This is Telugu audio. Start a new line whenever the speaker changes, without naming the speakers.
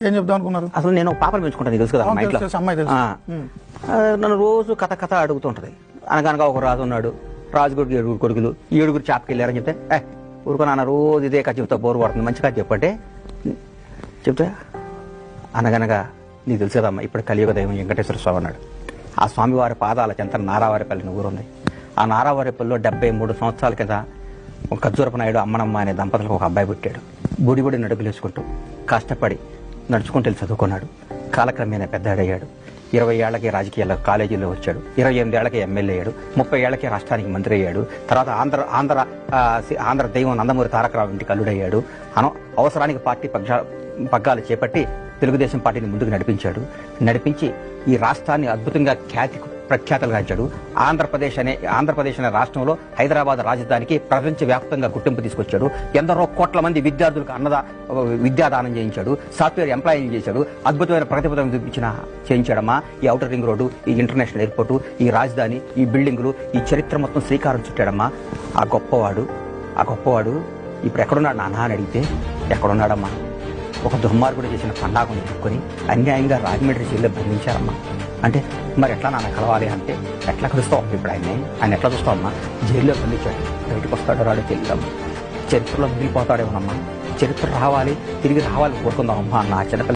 ఏం చెప్దాం అనుకున్నారు?
అసలు నేను పాపను పెంచుకుంటాను, తెలుసు కదా మా ఇంట్లో. నన్ను రోజు కథ కథ అడుగుతుంటది. అనగనగా ఒక రాజు ఉన్నాడు, రాజుగుడికి 7 కొడుకులు, 7 చాపకి వెళ్ళారని చెప్తే ఊరుకో నాన్న రోజు ఇదే కథ చెప్తా, బోరు పడుతుంది, మంచి కథ చెప్పంటే చెప్తే అనగనగా నీకు తెలుసు కదమ్మా, ఇప్పుడు కలియుగ దైవం వెంకటేశ్వర స్వామి అన్నాడు. ఆ స్వామివారి పాదాల చెంత నారావారిపల్లి ఊరుంది. ఆ నారావారిపల్లిలో 73 సంవత్సరాల కింద ఒక ఖర్జూరపు నాయుడు అమ్మనమ్మ అనే దంపతులకు ఒక అబ్బాయి పుట్టాడు. బుడి నడుగులేసుకుంటూ కష్టపడి నడుచుకుంటూ వెళ్ళి చదువుకున్నాడు. కాలక్రమేణా పెద్దాడయ్యాడు. 20 ఏళ్లకి రాజకీయాల్లో కాలేజీలో వచ్చాడు. 28 ఏళ్లకి ఎమ్మెల్యే అయ్యాడు. 30 ఏళ్లకి రాష్ట్రానికి మంత్రి అయ్యాడు. తర్వాత ఆంధ్ర దైవం నందమూరి తారక రావు ఇంటికి అల్లుడయ్యాడు. అవసరానికి పార్టీ పగ్గాలు చేపట్టి తెలుగుదేశం పార్టీని ముందుకు నడిపించి ఈ రాష్ట్రాన్ని అద్భుతంగా ప్రఖ్యాతలుగాంచాడు. ఆంధ్రప్రదేశ్ అనే రాష్ట్రంలో హైదరాబాద్ రాజధానికి ప్రపంచవ్యాప్తంగా గుర్తింపు తీసుకొచ్చాడు. ఎందరో కోట్ల మంది విద్యార్థులకు విద్యాదానం చేయించాడు. సాఫ్ట్వేర్ ఎంప్లాయింగ్ చేశాడు. అద్భుతమైన ప్రగతిపథం చేయించాడమ్మా. ఈ ఔటర్ రింగ్ రోడ్డు, ఈ ఇంటర్నేషనల్ ఎయిర్పోర్టు, ఈ రాజధాని, ఈ బిల్డింగులు, ఈ చరిత్ర మొత్తం శ్రీకారం చుట్టాడమ్మా. ఆ గొప్పవాడు ఇప్పుడు ఎక్కడున్నాడు నాన్న అని అడిగితే ఎక్కడున్నాడమ్మా? ఒక దుర్మార్గుడు చేసిన పండాగను ఎదుర్కొని అన్యాయంగా రాజమండ్రి జైల్లో బంధించారమ్మా. అంటే మరి ఎట్లా నాన్న కలవాలి అంటే ఎట్లా కలుస్తావు? ఇప్పుడు ఆయన ఎట్లా చూస్తావమ్మా? జైల్లో బంధించాడు, బయటకు వస్తాడో రాడో తెలియదమ్మా. చరిత్రలో మిగిలిపోతాడేమోనమ్మా. చరిత్ర తిరిగి రావాలి కోరుకుందామమ్మా. నా చిన్నపిల్ల